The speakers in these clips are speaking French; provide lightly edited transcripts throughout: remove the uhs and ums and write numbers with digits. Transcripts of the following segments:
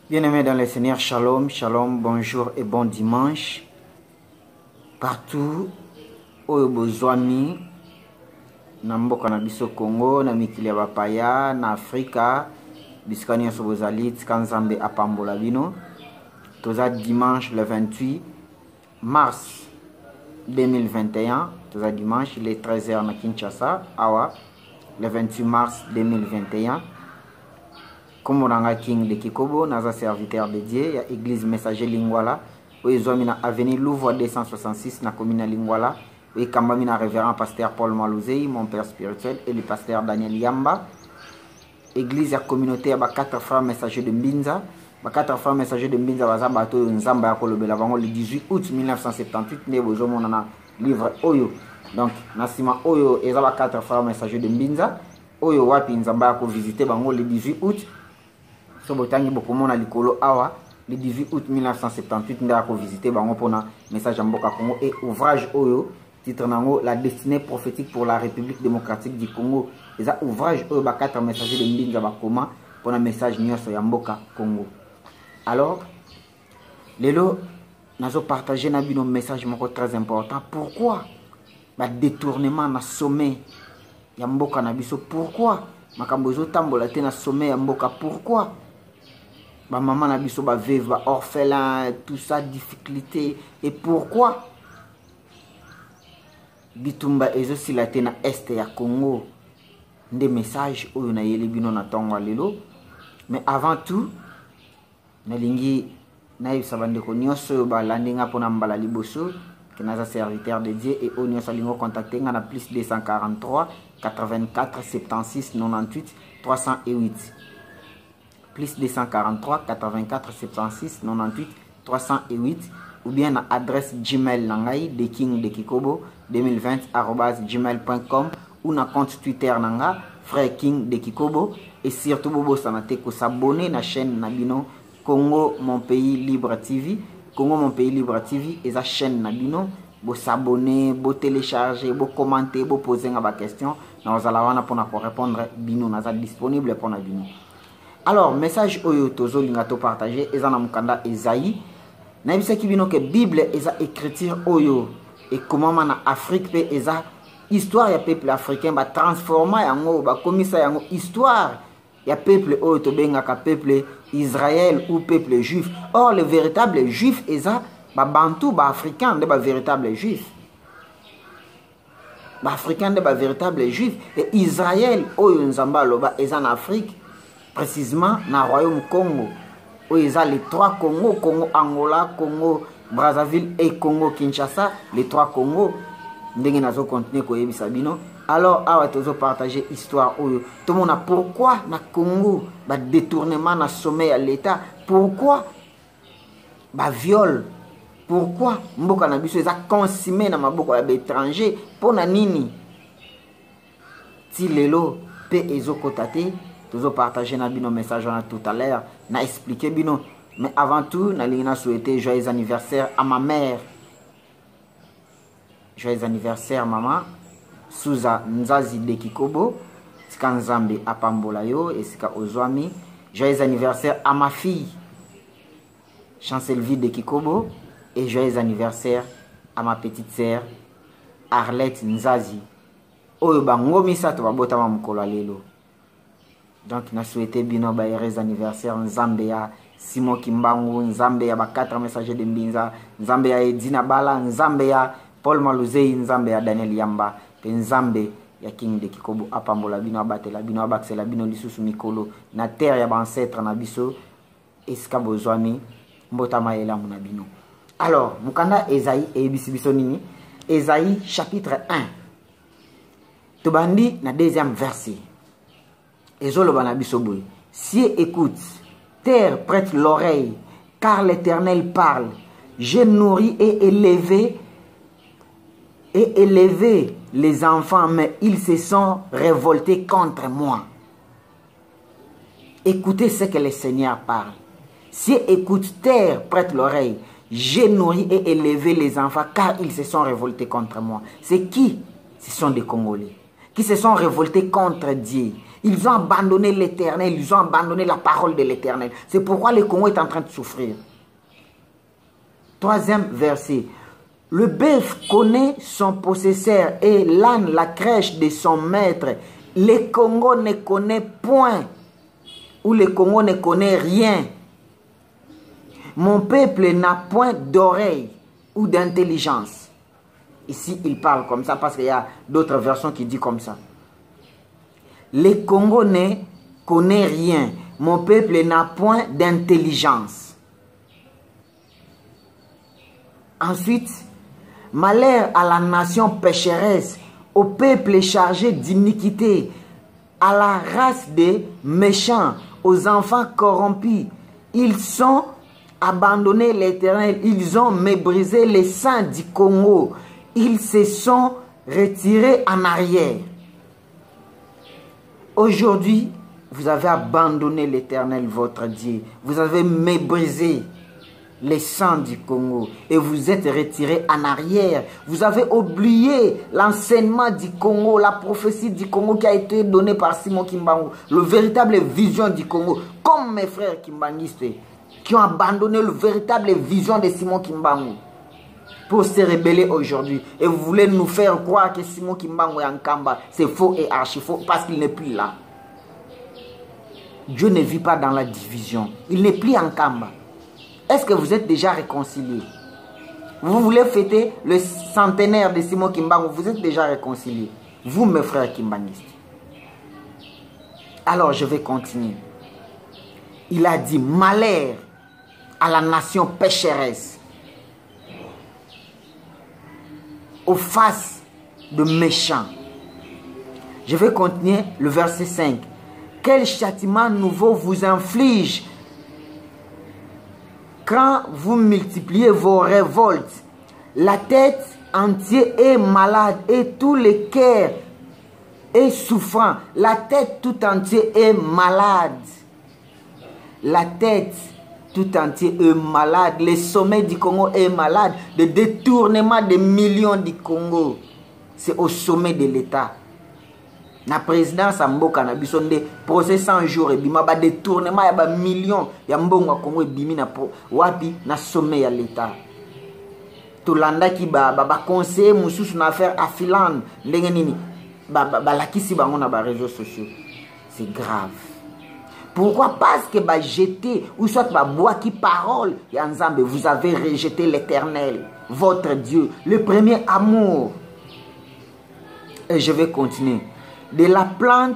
Bien-aimés dans le Seigneur, shalom, shalom, bonjour et bon dimanche. Partout où bozwami na mboka na biso Congo, na mikili ya bapaya, na Afrika, bisika nyonso bozali, tika Nzambe apambola bino. Toza dimanche le 28 mars 2021, toza dimanche, il est 13h na Kinshasa, awa, le 28 mars 2021. Comme on a King de Kikobo, naza serviteur de Dieu, il y a église messager Lingwala, où ils ont mis na avenue Louvre 266 na commune Lingwala, où ils ont mis na révérend pasteur Paul Malouzei, mon père spirituel, et le pasteur Daniel Yamba. Église ya communauté ya 4 frères messagers de Mbinza, 4 frères messagers de Mbinza baza bato nzamba ya kolobela bango le 18 août 1978 ne bozo mona na livre Oyo. Donc nasima Oyo eza 4 frères messagers de Mbinza, Oyo wapi nzamba ya ko visiter bango le 18 août. Sobotangi bokomona likolo awa le 18 août 1978 nda ko visiter bango pona message mboka Congo et ouvrage Oyo titre nango la destinée prophétique pour la République démocratique du Congo. Les ouvrages Oyo ba 4 messagers de Mbinza bakoma pona message nyonso ya mboka Congo. Alors lelo nazo partager na bino message moko très important. Pourquoi ba détournement na sommet ya mboka na biso? Pourquoi makambo zo tambola te na sommet ya mboka? Pourquoi ba maman na biso ba veuve ba orphelin, tout ça, difficulté? Et pourquoi bitumba ezo silate na este ya Congo? Des messages oyo na yeli bino na tongo lelo. Mais avant tout nalingi na yebisa bandeko nyonso ba landinga pona mbala liboso ke naza serviteur de Dieu et oyo nyonso lingo contacter nga na plus 243 84 76 98 308 plus 243 84 76 98 308 ou bien na adresse Gmail nangai de King de Kikobo 2020@gmail.com ou na compte Twitter nanga Frère King de Kikobo. Et surtout bobo sanate ko s'abonner na chaîne na bino Congo mon pays libre TV. Congo mon pays libre TV et sa chaîne na bino bo s'abonner, bo télécharger, bo commenter, bo poser nga ba question na ozala wana pona ko répondre bino naza disponible pona bino. Alors message oyo tozo linga to partager ezana mukanda Esaïe na bisaki bino ke Bible eza écriture oyo et comment na Afrique pe eza histoire ya peuple africain ba transforma yango ba komisa yango histoire ya peuple oyo to bengaka peuple Israël ou peuple juif. Or le véritable juif eza ba bantu ba africain de ba véritable juif. Ba africain de ba véritable juif et Israël oyo nzamba loba eza na Afrique, précisément na royaume Congo. Oyo eza les 3 Congo, Congo Angola, Congo Brazzaville et Congo Kinshasa, les 3 Congo. Ndenge nazo continuer ko yebisa bino. Alors awa tozo partager histoire oyo. Tout le monde a pourquoi na Congo ba détournement na sommet à l'état? Pourquoi ba viol? Pourquoi mboka na biso eza consommé na maboko ya étranger? Pona nini? Ti lelo pe ezo kotate tozo partager na bino message na tout à l'heure, na expliquer bino. Mais avant tout, na lingina souhaiter joyeux anniversaire à ma mère. Joyeux anniversaire maman Souza Nzazi de Kikobo, sika Nzambe apambola yo et sika ozwami. Joyeux anniversaire à ma fille Chancelvie de Kikobo et joyeux anniversaire à ma petite sœur Arlette Nzazi. Oyo bango misato babota ma mukolo lelo. Donc na souhaité bino ba heureux anniversaire Nzambe ya Simon Kimbangu, Nzambe ya ba 4 messagers de Mbinza, Nzambe ya Edina Bala, Nzambe ya Paul Malouzei, Nzambe ya Daniel Yamba, pe Nzambe ya King de Kikobo apambola bino abatela bino abaksela bino lisusu mikolo na terre ya ba ancêtre na biso esika bozwami mbotama elamu na bino. Alors mukanda Esaïe e biso nini? Esaïe chapitre 1 tobandi na deuxième verset. Ezoloba na biso boy: cieux écoute, terre prête l'oreille, car l'Éternel parle. J'ai nourri et élevé les enfants, mais ils se sont révoltés contre moi. Écoutez ce que le Seigneur parle. Cieux écoute, terre prête l'oreille. J'ai nourri et élevé les enfants, car ils se sont révoltés contre moi. C'est qui? Ce sont des Congolais qui se sont révoltés contre Dieu. Ils ont abandonné l'Éternel, ils ont abandonné la parole de l'Éternel. C'est pourquoi le Congo est en train de souffrir. 3e verset. Le bœuf connaît son possesseur et l'âne la crèche de son maître. Le Congo ne connaît point, ou le Congo ne connaît rien. Mon peuple n'a point d'oreille ou d'intelligence. Ici, il parle comme ça parce qu'il y a d'autres versions qui disent comme ça. Le Congo ne connaît rien. Mon peuple n'a point d'intelligence. Ensuite, malheur à la nation pécheresse, au peuple chargé d'iniquité, à la race des méchants, aux enfants corrompus. Ils sont abandonné l'Éternel, ils ont méprisé les saints du Congo, ils se sont retirés en arrière. Aujourd'hui, vous avez abandonné l'Éternel, votre Dieu. Vous avez méprisé les saints du Congo et vous êtes retirés en arrière. Vous avez oublié l'enseignement du Congo, la prophétie du Congo qui a été donnée par Simon Kimbangu, le véritable vision du Congo, comme mes frères kimbanguistes qui ont abandonné le véritable vision de Simon Kimbangu pour se rebeller aujourd'hui. Et vous voulez nous faire croire que Simon Kimbangu est en Kamba. C'est faux et archi faux parce qu'il n'est plus là. Dieu ne vit pas dans la division. Il n'est plus en Kamba. Est-ce que vous êtes déjà réconciliés? Vous voulez fêter le centenaire de Simon Kimbangu, vous êtes déjà réconciliés. Vous, mes frères kimbanguistes. Alors, je vais continuer. Il a dit, malheur à la nation pécheresse, aux faces de méchants. Je vais continuer le verset 5. Quel châtiment nouveau vous inflige quand vous multipliez vos révoltes? La tête entière est malade et tout le cœur est souffrant. La tête tout entière est malade. La tête tout entière est malade. Le sommet du Congo est malade. Le détournement des millions du Congo, c'est au sommet de l'État. La présidence a mboka na biso nde procès 100 jours et bima ba détournement ya ba millions ya mbongo Congo bimi na wapi na sommet ya l'État. Tolanda ki ba conseiller mususu na affaire à Finlande ndenge nini ba lakisi bango na ba réseaux sociaux. C'est grave. Pourquoi? Parce que bah jeter ou soit bah boire qui parole ya Nzambe, vous avez rejeté l'Éternel, votre Dieu, le premier amour. Et je vais continuer. De la plante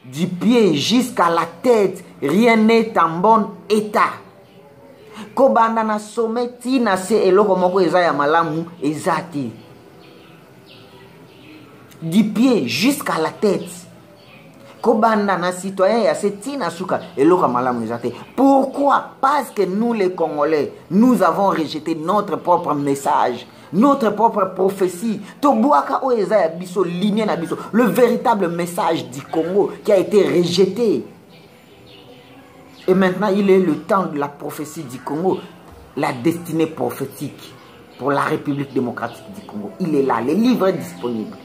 du pied jusqu'à la tête, rien n'est en bon état. Kobanda na sommet tina se eloko moko eza ya malamu ezati. Du pied jusqu'à la tête. Kobanda na citoyen ya se tina suka eloko malamu ezati. Pourquoi? Parce que nous les Congolais, nous avons rejeté notre propre message. Notre propre prophétie, le véritable message du Congo qui a été rejeté. Et maintenant, il est le temps de la prophétie du Congo, la destinée prophétique pour la République démocratique du Congo. Il est là, le livre est disponible.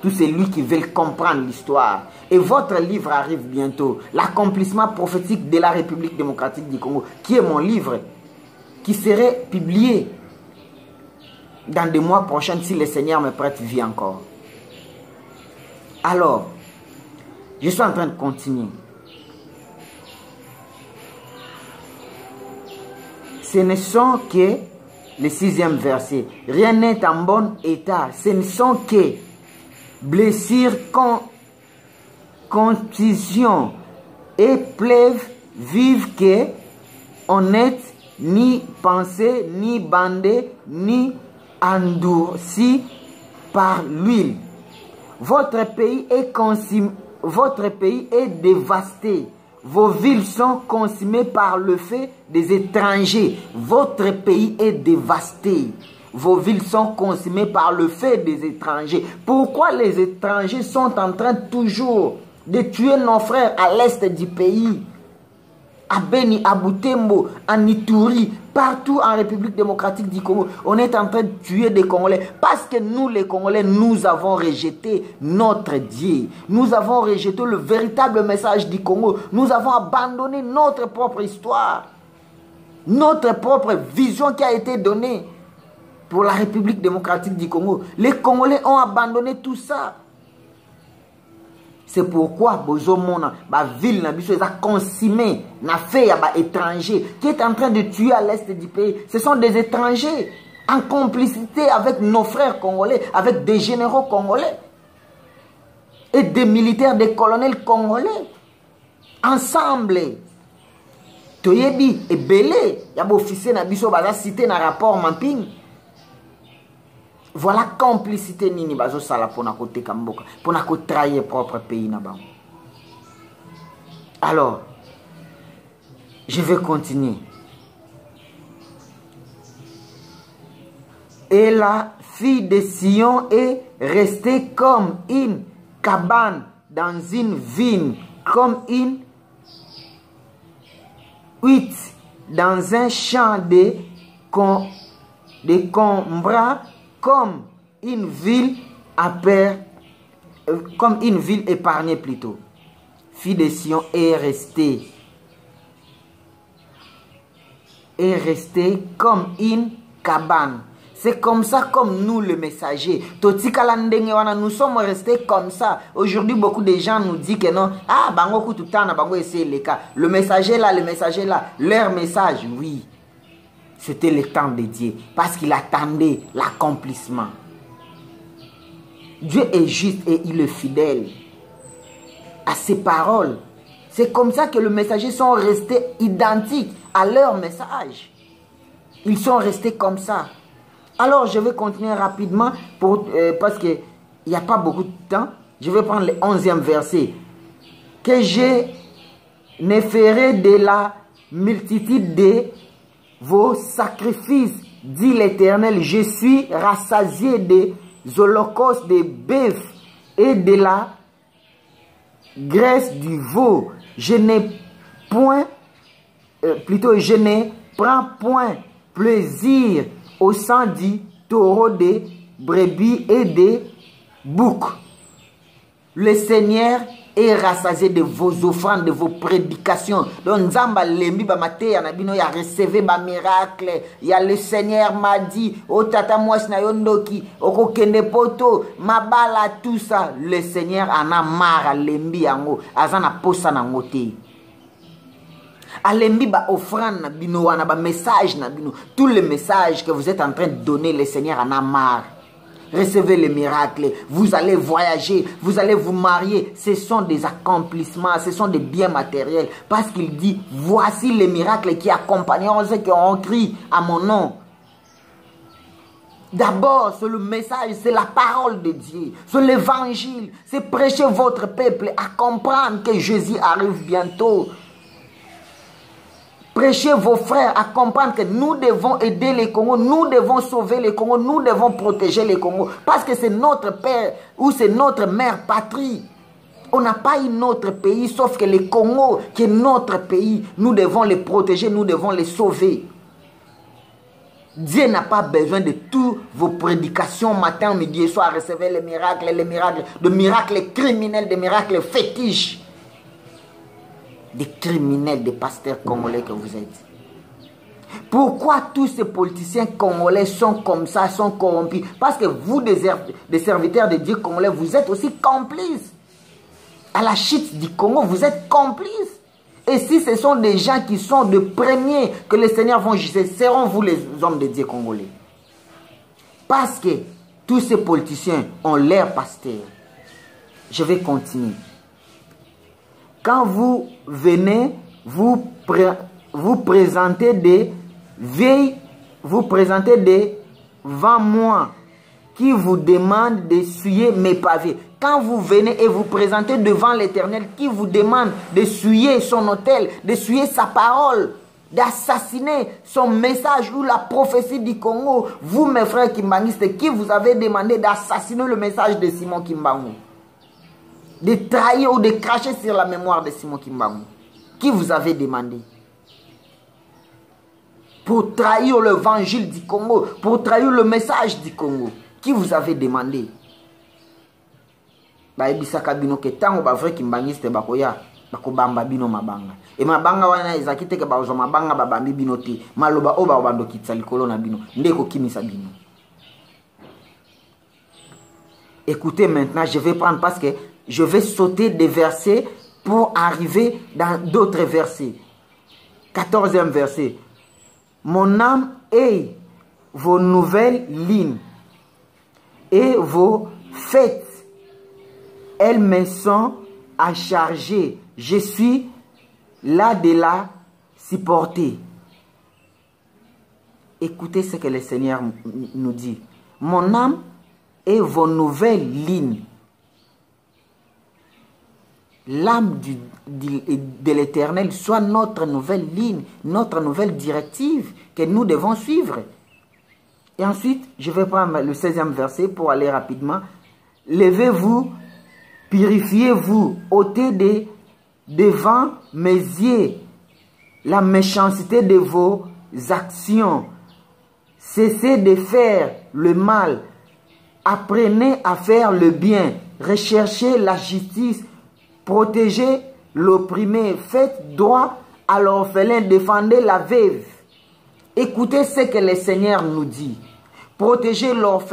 Tous celui qui veulent comprendre l'histoire. Et votre livre arrive bientôt, l'accomplissement prophétique de la République démocratique du Congo, qui est mon livre, qui serait publié dans des mois prochains, si le Seigneur me prête vie encore. Alors, je suis en train de continuer. Ce ne sont que, le 6e verset, rien n'est en bon état. Ce ne sont que blessures, contusions et plèves vives que honnête, ni pensée, ni bandé, ni endurci par l'huile. Votre pays est dévasté. Vos villes sont consumées par le feu des étrangers. Votre pays est dévasté. Vos villes sont consumées par le feu des étrangers. Pourquoi les étrangers sont en train toujours de tuer nos frères à l'est du pays? à Beni, à Butembo, à Ituri, partout en République démocratique du Congo. On est en train de tuer des Congolais parce que nous, les Congolais, nous avons rejeté notre Dieu. Nous avons rejeté le véritable message du Congo. Nous avons abandonné notre propre histoire, notre propre vision qui a été donnée pour la République démocratique du Congo. Les Congolais ont abandonné tout ça. C'est pourquoi Bozomona, la ville est consumée, na fait à étrangers qui est en train de tuer à l'est du pays. Ce sont des étrangers en complicité avec nos frères congolais, avec des généraux congolais et des militaires, des colonels congolais. Ensemble, Toyebi et Belé, il y a des officiers qui sont cités dans le rapport Mamping. Voilà complicité nini bazo sala pour côté Kamboka, pour trahir propre pays na ba. Alors, je vais continuer. Et la fille de Sion est restée comme une cabane dans une vigne, comme une hutte dans un champ de combras, comme une ville épargnée plutôt. Fille de Sion est restée comme une cabane. C'est comme ça comme nous les messagers. Nous sommes restés comme ça. Aujourd'hui, beaucoup de gens nous disent que non. Ah, bango kututana, bango essaye les cas. Le messager là, leur message, oui. C'était le temps de Dieu. Parce qu'il attendait l'accomplissement. Dieu est juste et il est fidèle à ses paroles. C'est comme ça que les messagers sont restés identiques à leur message. Ils sont restés comme ça. Alors, je vais continuer rapidement parce qu'il n'y a pas beaucoup de temps. Je vais prendre le 11e verset. Que je ne ferai de la multitude de vos sacrifices, dit l'Éternel. Je suis rassasié des holocaustes de bœuf et de la graisse du veau. Je ne prends point plaisir au sang du taureau, des brebis et des boucs. Le Seigneur est rassasié de vos offrandes, de vos prédications. Donc, Nzamba lembi ba maté anabino ya recevé ba miracle. Ya le Seigneur m'a dit, o tata mwasi na yondoki, oko kende poto, mabala tout ça. Le Seigneur en a marre lembi yango, azana posa na ngote. Alembi ba offrande na bino wana ba message na bino. Tous les messages que vous êtes en train de donner, le Seigneur en a marre. Recevez les miracles, vous allez voyager, vous allez vous marier. Ce sont des accomplissements, ce sont des biens matériels. Parce qu'il dit, voici les miracles qui accompagneront ceux qui ont crié à mon nom. D'abord, c'est le message, c'est la parole de Dieu, c'est l'évangile, c'est prêcher votre peuple à comprendre que Jésus arrive bientôt. Prêchez vos frères à comprendre que nous devons aider les Congos, nous devons sauver les Congos, nous devons protéger les Congos. Parce que c'est notre père ou c'est notre mère patrie. On n'a pas un autre pays sauf que le Congo qui est notre pays. Nous devons les protéger, nous devons les sauver. Dieu n'a pas besoin de toutes vos prédications matin, midi et soir. Recevez les miracles, de miracles criminels, de miracles fétiches. Des criminels, des pasteurs congolais que vous êtes. Pourquoi tous ces politiciens congolais sont comme ça, sont corrompus? Parce que vous, des serviteurs de Dieu congolais, vous êtes aussi complices. À la chute du Congo, vous êtes complices. Et si ce sont des gens qui sont de premiers que le Seigneur va juger, seront vous les hommes de Dieu congolais? Parce que tous ces politiciens ont l'air pasteurs. Je vais continuer. Quand vous venez, vous présentez des vieilles, vous présentez devant moi qui vous demandent d'essuyer mes pavés. Quand vous venez et vous présentez devant l'Éternel qui vous demande d'essuyer son autel, d'essuyer sa parole, d'assassiner son message ou la prophétie du Congo, vous mes frères kimbangistes, qui vous avez demandé d'assassiner le message de Simon Kimbangu, de trahir ou de cracher sur la mémoire de Simon Kimbangu. Qui vous avez demandé? pour trahir l'évangile du Congo, pour trahir le message du Congo. Qui vous avez demandé? Baebisaka bino ke tango ba vrai kimbangiste bakoya bakobamba bino mabanga. Et mabanga wana ezakite ke baozo mabanga babambi bino te. Maloba o ba bando kitsa likolo na bino. Ndeko kimisa bino. Écoutez maintenant, je vais prendre parce que je vais sauter des versets pour arriver dans d'autres versets. 14e verset. Mon âme est vos nouvelles lignes et vos fêtes. Elles me sont à charger. Je suis là de la supporter. Écoutez ce que le Seigneur nous dit. Mon âme et vos nouvelles lignes. L'âme de l'Éternel soit notre nouvelle ligne, notre nouvelle directive que nous devons suivre. Et ensuite, je vais prendre le 16e verset pour aller rapidement. Levez-vous, purifiez-vous, ôtez devant mes yeux la méchanceté de vos actions. Cessez de faire le mal. Apprenez à faire le bien, recherchez la justice, protégez l'opprimé, faites droit à l'orphelin, défendez la veuve. Écoutez ce que le Seigneur nous dit. Protégez l'orphelin.